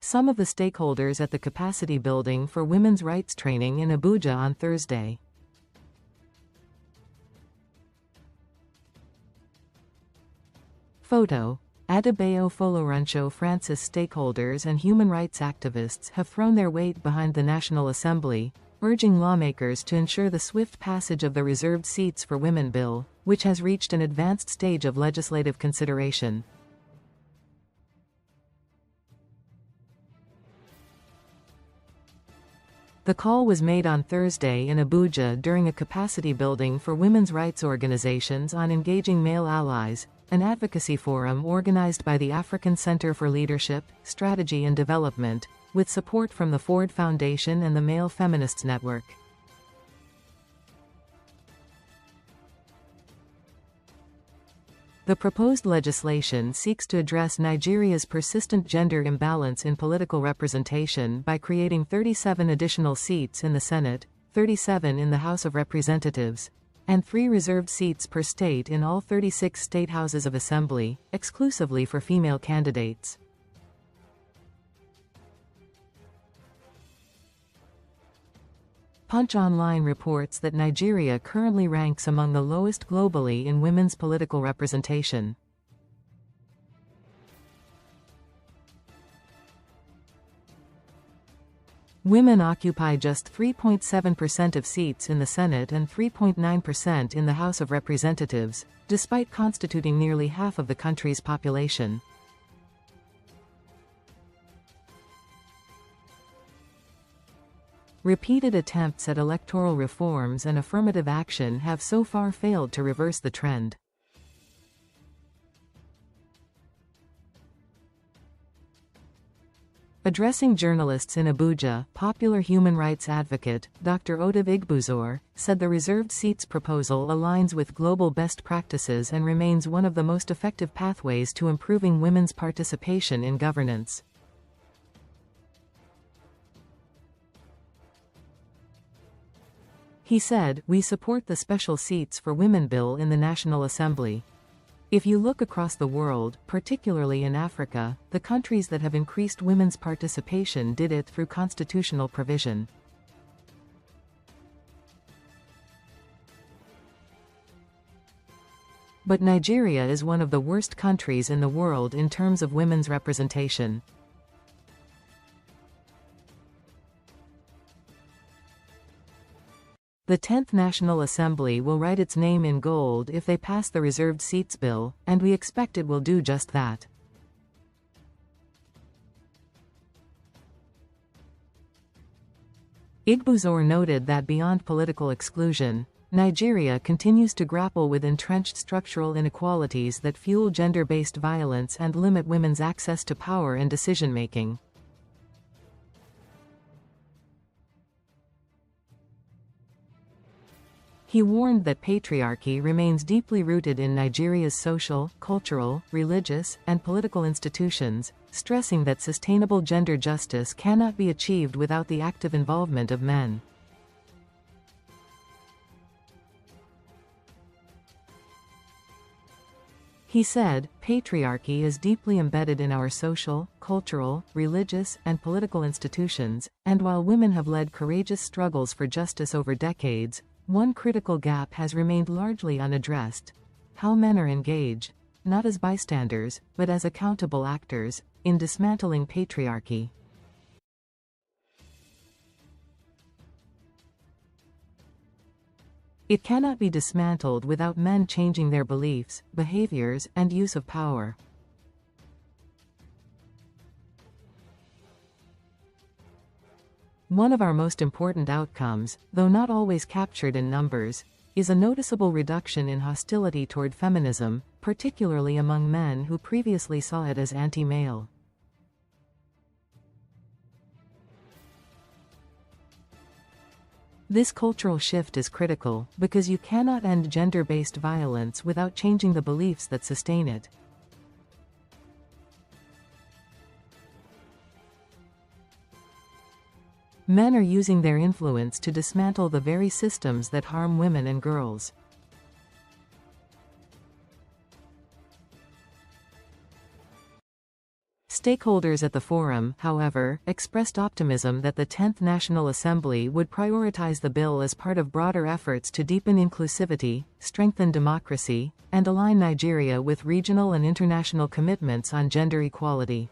some of the stakeholders at the capacity building for women's rights training in Abuja on Thursday. Photo: Adebayo Folorunsho-Francis Stakeholders and human rights activists have thrown their weight behind the National Assembly, urging lawmakers to ensure the swift passage of the reserved seats for women bill, which has reached an advanced stage of legislative consideration. The call was made on Thursday in Abuja during a capacity building for women's rights organizations on engaging male allies, an advocacy forum organized by the African Center for Leadership, Strategy and Development, with support from the Ford Foundation and the Male Feminists Network. The proposed legislation seeks to address Nigeria's persistent gender imbalance in political representation by creating 37 additional seats in the Senate, 37 in the House of Representatives, and 3 reserved seats per state in all 36 state houses of assembly, exclusively for female candidates. Punch Online reports that Nigeria currently ranks among the lowest globally in women's political representation. Women occupy just 3.7% of seats in the Senate and 3.9% in the House of Representatives, despite constituting nearly half of the country's population. Repeated attempts at electoral reforms and affirmative action have so far failed to reverse the trend. Addressing journalists in Abuja, popular human rights advocate, Dr. Otive Igbuzor, said the reserved seats proposal aligns with global best practices and remains one of the most effective pathways to improving women's participation in governance. He said, "We support the special seats for women bill in the National Assembly. If you look across the world, particularly in Africa, the countries that have increased women's participation did it through constitutional provision." But Nigeria is one of the worst countries in the world in terms of women's representation. The 10th National Assembly will write its name in gold if they pass the reserved seats bill, and we expect it will do just that. Igbuzor noted that beyond political exclusion, Nigeria continues to grapple with entrenched structural inequalities that fuel gender-based violence and limit women's access to power and decision-making. He warned that patriarchy remains deeply rooted in Nigeria's social, cultural, religious, and political institutions, stressing that sustainable gender justice cannot be achieved without the active involvement of men. He said, "Patriarchy is deeply embedded in our social, cultural, religious, and political institutions, and while women have led courageous struggles for justice over decades, one critical gap has remained largely unaddressed: how men are engaged, not as bystanders, but as accountable actors, in dismantling patriarchy." It cannot be dismantled without men changing their beliefs, behaviors, and use of power. One of our most important outcomes, though not always captured in numbers, is a noticeable reduction in hostility toward feminism, particularly among men who previously saw it as anti-male. This cultural shift is critical, because you cannot end gender-based violence without changing the beliefs that sustain it. Men are using their influence to dismantle the very systems that harm women and girls. Stakeholders at the forum, however, expressed optimism that the 10th National Assembly would prioritize the bill as part of broader efforts to deepen inclusivity, strengthen democracy, and align Nigeria with regional and international commitments on gender equality.